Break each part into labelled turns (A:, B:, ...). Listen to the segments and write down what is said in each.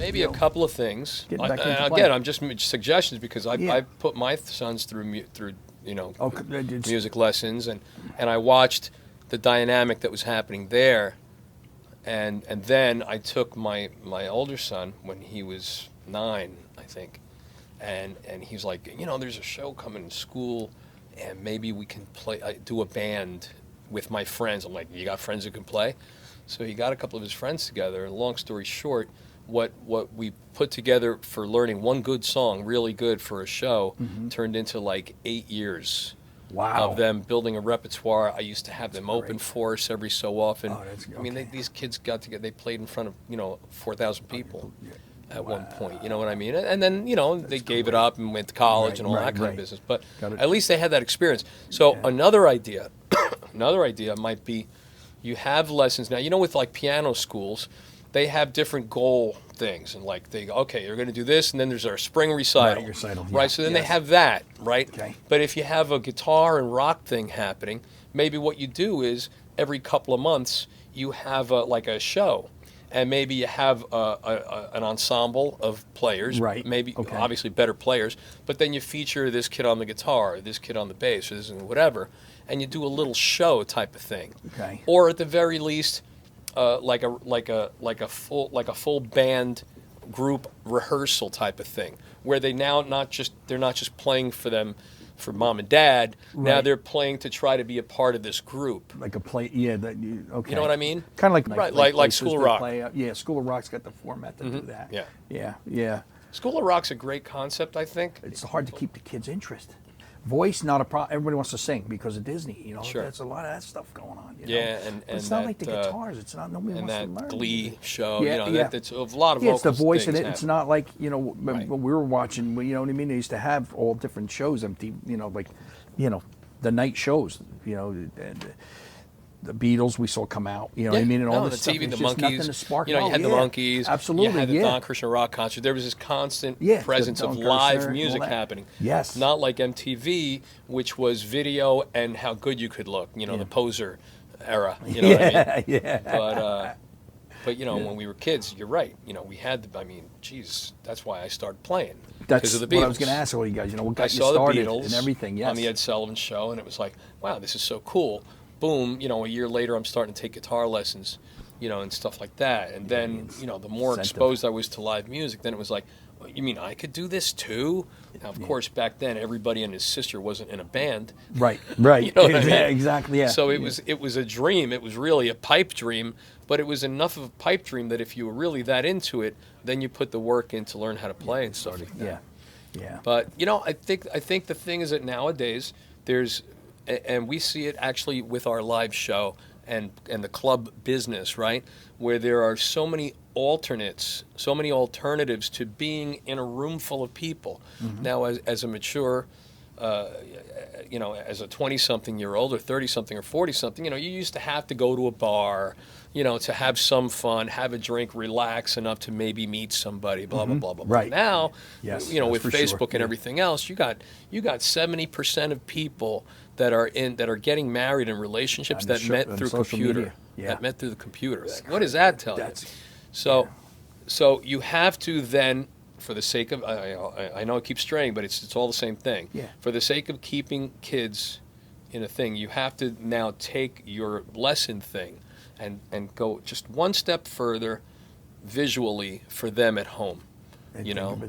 A: maybe a couple of things. Again, I'm just suggestions because I put my sons through music lessons, and I watched the dynamic that was happening there, and then I took my older son when he was 9, I think, and he's like, there's a show coming in school, and maybe we can do a band with my friends. I'm like, you got friends who can play? So he got a couple of his friends together, and long story short, what we put together for learning one good song, really good for a show, turned into like 8 years of them building a repertoire. I used to have them open for us every so often. I mean, these kids got together, they played in front of 4,000 people at one point, you know what I mean? And then, they gave it up and went to college and all that kind of business. But at least they had that experience. So another idea might be, you have lessons now, with like piano schools, they have different goal things, and like you're going to do this, and then there's our spring recital, right? So then they have that, right? Okay. But if you have a guitar and rock thing happening, maybe what you do is every couple of months you have a show, and maybe you have an ensemble of players, right? Maybe obviously better players, but then you feature this kid on the guitar, this kid on the bass, or this and whatever, and you do a little show type of thing, or at the very least. Like a full band group rehearsal type of thing, where they're not just playing for mom and dad. Right. Now they're playing to try to be a part of this group.
B: Like a play,
A: You know what I mean?
B: Kind of
A: like School of Rock.
B: School of Rock's got the format to do that.
A: Yeah. School of Rock's a great concept, I think.
B: It's hard to keep the kids interested. Voice, not a problem. Everybody wants to sing because of Disney.
A: Sure.
B: There's a lot of that stuff going on.
A: And
B: it's not like the guitars. It's not. Nobody wants to learn.
A: And that Glee show. That's a lot of vocals.
B: It's the voice in it. It's not like what we were watching. You know what I mean? They used to have all different shows. The night shows. The Beatles we saw come out, what I mean, and all this
A: the TV,
B: stuff.
A: The Monkees, you had the Monkees,
B: absolutely,
A: you had the Don Kirshner rock concert. There was this constant presence of live music happening.
B: Yes,
A: not like MTV, which was video and how good you could look. The poser era. You know what I mean? But when we were kids, you're right. We had that's why I started playing.
B: That's
A: of the Beatles.
B: What I was going to ask all you guys. What got you
A: started
B: the Beatles and everything? Yes,
A: on the Ed Sullivan Show, and it was like, wow, this is so cool. Boom, a year later I'm starting to take guitar lessons, and stuff like that. And then, the more exposed I was to live music, then it was like, well, you mean I could do this too? Now, of course, back then everybody and his sister wasn't in a band.
B: Right. Exactly, yeah.
A: So it was a dream. It was really a pipe dream, but it was enough of a pipe dream that if you were really that into it, then you put the work in to learn how to play and stuff like that.
B: Yeah.
A: But, I think the thing is that nowadays there's, and we see it actually with our live show and the club business, right? Where there are so many alternatives to being in a room full of people. Mm-hmm. Now, as a mature, as a 20-something-year-old or 30-something or 40-something, you used to have to go to a bar, to have some fun, have a drink, relax enough to maybe meet somebody, blah, blah, blah, blah.
B: Right.
A: Now,
B: yes,
A: with Facebook and everything else, you got 70% of people that are getting married in relationships that met through computer. That met through the computer. What does that tell you? So you have to then, for the sake of, I know it keeps straying, but it's all the same thing.
B: Yeah.
A: For the sake of keeping kids in a thing, you have to now take your lesson thing and go just one step further visually for them at home.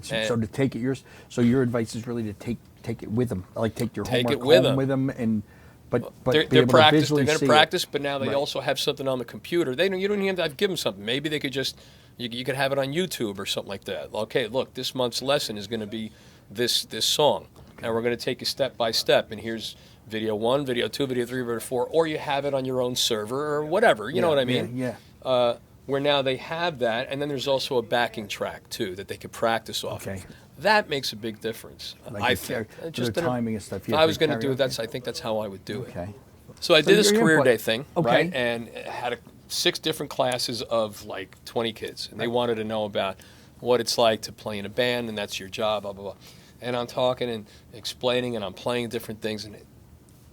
B: So to take it, so your advice is really to take it with them, like take your homework home with them, and but
A: they're
B: be able to visually
A: they're going to
B: see
A: practice, but now they also have something on the computer. You don't even have to give them something. Maybe they could just you could have it on YouTube or something like that. Okay, look, this month's lesson is going to be this song, and we're going to take you step by step, and here's video 1, video 2, video 3, video 4, or you have it on your own server or whatever. You know what I mean?
B: Yeah.
A: Where now they have that, and then there's also a backing track too that they could practice off.
B: Okay.
A: That makes a big difference. I think.
B: Just the timing and stuff.
A: If I was going to do it, I think that's how I would do it.
B: Okay.
A: So I did this career day thing, right? And had 6 different classes of like 20 kids, and they wanted to know about what it's like to play in a band, and that's your job, blah, blah, blah. And I'm talking and explaining, and I'm playing different things, and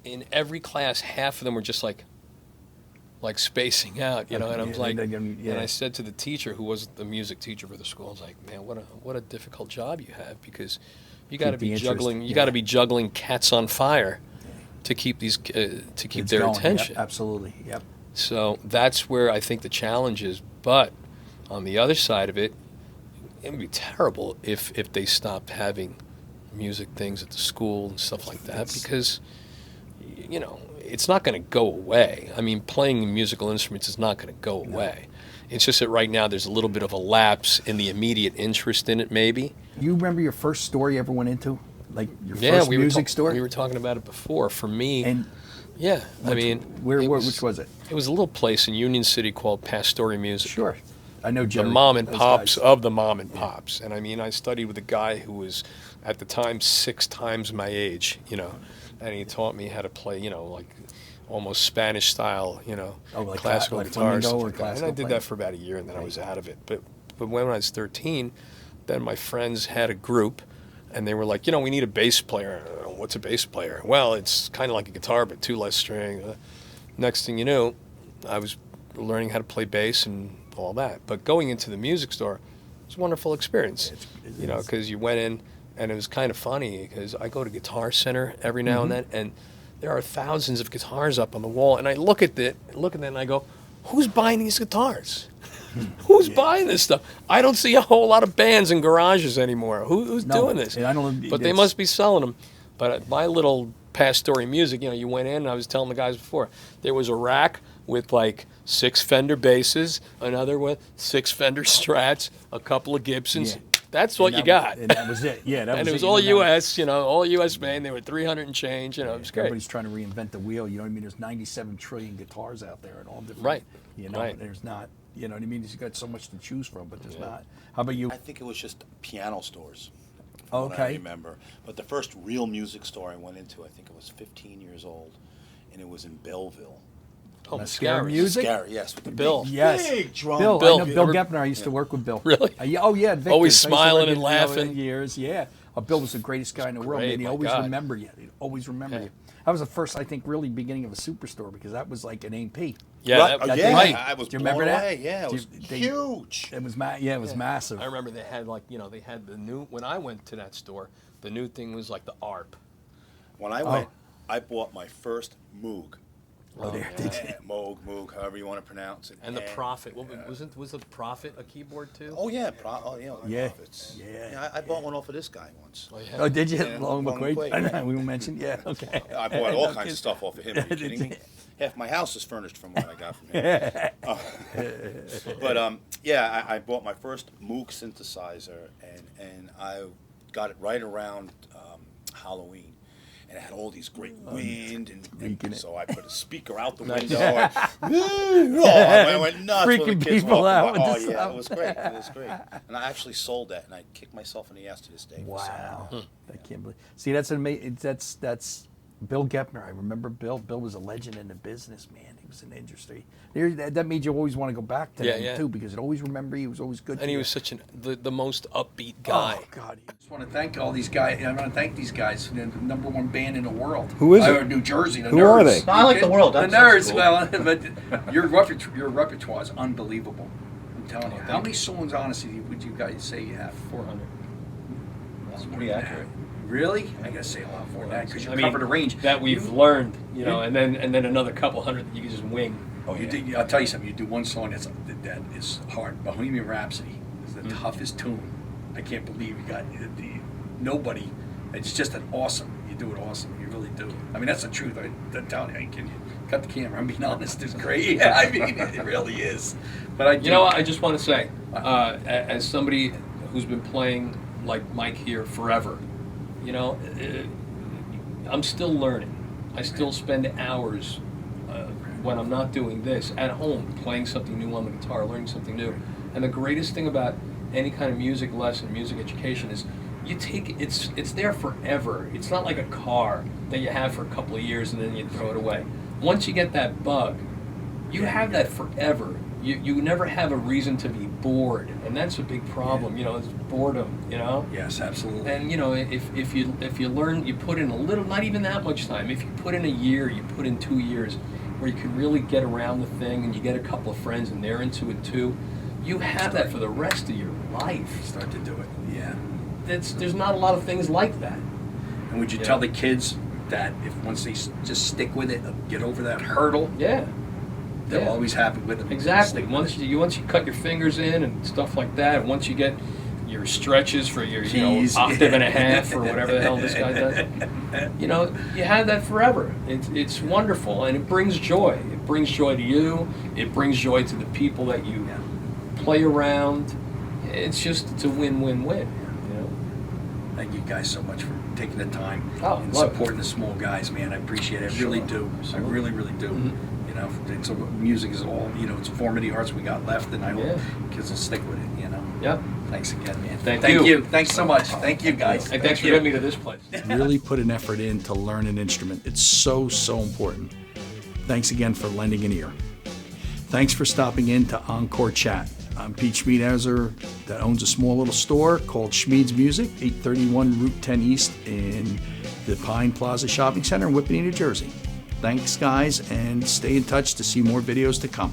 A: in every class, half of them were just like, like spacing out, you know. And I was like,
B: yeah.
A: and I said to the teacher, who was the music teacher for the school, I was like, man, what a difficult job you have, because you got to be juggling, you got to be juggling cats on fire to keep these to keep their attention.
B: Yep, absolutely, yep.
A: So that's where I think the challenge is. But on the other side of it, it would be terrible if they stopped having music things at the school and stuff like that, because, you know, it's not going to go away. I mean, playing musical instruments is not going to go away. It's just that right now there's a little bit of a lapse in the immediate interest in it, maybe.
B: You remember your first store you ever went into? Like your first music store?
A: We were talking about it before. For me,
B: which was it?
A: It was a little place in Union City called Pastori Music.
B: Sure. I know Jerry.
A: The mom and pops of the mom and pops. And I mean, I studied with a guy who was, at the time, 6 times my age, you know, and he taught me how to play, you know, like almost Spanish style, you know,
B: like
A: classical guitar. And I did
B: that
A: for about a year, and then I was out of it. But when I was 13, then my friends had a group, and they were like, you know, we need a bass player. What's a bass player? Well, it's kind of like a guitar, but 2 less string. Next thing you knew, I was learning how to play bass and all that. But going into the music store was a wonderful experience, you know, because you went in, and it was kind of funny, because I go to Guitar Center every now and then, and there are thousands of guitars up on the wall, and I look at that, and I go, who's buying these guitars? Who's buying this stuff? I don't see a whole lot of bands in garages anymore. Who's doing this? But they must be selling them. But at my little Pastori Music, you know, you went in, and I was telling the guys before, there was a rack with like 6 Fender basses, another with 6 Fender Strats, a couple of Gibsons. Yeah. That's what you got.
B: And that was it. Yeah, that
A: and it was all U.S., you know, all U.S. made. They were 300 and change, you know, it was great.
B: Everybody's trying to reinvent the wheel, you know what I mean? There's 97 trillion guitars out there and all different.
A: Right.
B: You know, there's not, you know what I mean? You've got so much to choose from, but there's not. How about you?
C: I think it was just piano stores.
B: Okay.
C: I remember. But the first real music store I went into, I think I was 15 years old, and it was in Belleville.
A: Oh,
B: Mascara Music?
C: Mascara, yes, with the
A: Bill.
C: big drum.
B: Bill, I know Bill Gepner. I used to work with Bill.
A: Really?
B: Oh, yeah. Victor.
A: Always smiling and laughing.
B: Years, yeah. Bill was the greatest guy in the world, and he always remember you. He'd always remember you. That was the first, I think, really beginning of a superstore, because that was like an AP.
A: Yeah,
C: right. I was
B: Do you remember
C: away.
B: That?
C: Yeah, it was huge.
B: It was massive.
A: I remember they had the new, when I went to that store, the new thing was like the ARP.
C: When I went, I bought my first Moog. Moog, however you want to pronounce it.
A: And the Prophet. Was the Prophet a keyboard too?
C: Oh yeah, Prophets. Yeah. I bought one off of this guy once.
B: Oh, did you? Long McQuaid? I know, we mentioned. Yeah, okay.
C: I bought all kinds of stuff off of him. Are you kidding me? Half my house is furnished from what I got from him. But I bought my first Moog synthesizer, and I got it right around Halloween. And it had all these great wind, and so I put a speaker out the window. I went nuts.
B: Freaking people out.
C: Oh, yeah, it was great. It was great. And I actually sold that, and I kicked myself in the ass to this day.
B: Wow. I can't believe. See, that's amazing. That's Bill Gepner. I remember Bill. Bill was a legend in the business, man. He was in the industry. That made you always want to go back to him, too, because it always remember he was always good.
A: And he was such the most upbeat guy.
B: Oh, God. I just want to thank all these guys. I want to thank these guys. The number 1 band in the world.
D: Who is it?
B: New Jersey. The
D: Who
B: Nerds.
D: are they?
C: No, I like the world.
B: The Nerds. Cool. Well, but your repertoire is unbelievable. I'm telling you. How many songs, honestly, would you guys say you have?
A: 400.
C: That's pretty accurate.
B: Really? I gotta say a lot more than that, because you covered a range
A: that we've learned, you know, and then another couple hundred that you can just wing.
B: Oh, I'll tell you something. You do one song that is hard. Bohemian Rhapsody is the toughest tune. I can't believe you got nobody. It's just an awesome. You do it awesome. You really do. I mean, that's the truth. I'm telling you. Can you cut the camera? I'm being honest. It's great. Yeah, I mean, it really is. But
A: I just want to say, as somebody who's been playing like Mike here forever, you know, I'm still learning. I still spend hours when I'm not doing this at home, playing something new on the guitar, learning something new. And the greatest thing about any kind of music lesson, music education, is you take it's there forever. It's not like a car that you have for a couple of years and then you throw it away. Once you get that bug, you have that forever. You never have a reason to be bored, and that's a big problem. You know, it's boredom. You know.
B: Yes, absolutely.
A: And you know, if you learn, you put in a little, not even that much time. If you put in a year, you put in 2 years, where you can really get around the thing, and you get a couple of friends and they're into it too. You have that for the rest of your life.
B: Start to do it. Yeah.
A: There's not a lot of things like that.
B: And would you
A: Yeah.
B: tell the kids that if once they just stick with it, get over that hurdle,
A: Yeah.
B: they'll
A: Yeah.
B: always have it with them.
A: Exactly.
B: Stick with
A: Once
B: it.
A: you cut your fingers in and stuff like that, and once you get your stretches for your
B: Keys.
A: octave and a half or whatever the hell this guy does, you have that forever. It's wonderful, and it brings joy. It brings joy to you. It brings joy to the people that you play around. It's a win-win-win.
B: Thank you guys so much for taking the time
A: Oh,
B: and
A: love it.
B: supporting the small guys, man. I appreciate it. I really
A: Sure.
B: do.
A: Absolutely.
B: I really, really do.
A: Mhm.
B: You know, it's, music is all, it's formative arts we got left, and I hope
A: Yeah.
B: kids will stick with it,
A: Yeah.
B: Thanks again, man.
A: Thank you.
B: you. Thanks so much. Thank you, guys.
A: And thanks for
B: you.
A: getting me to this place.
D: Really put an effort in to learn an instrument. It's so, so important. Thanks again for lending an ear. Thanks for stopping in to Encore Chat. I'm Pete Schmiedhauser that owns a small little store called Schmied's Music, 831 Route 10 East in the Pine Plaza Shopping Center in Whippany, New Jersey. Thanks, guys, and stay in touch to see more videos to come.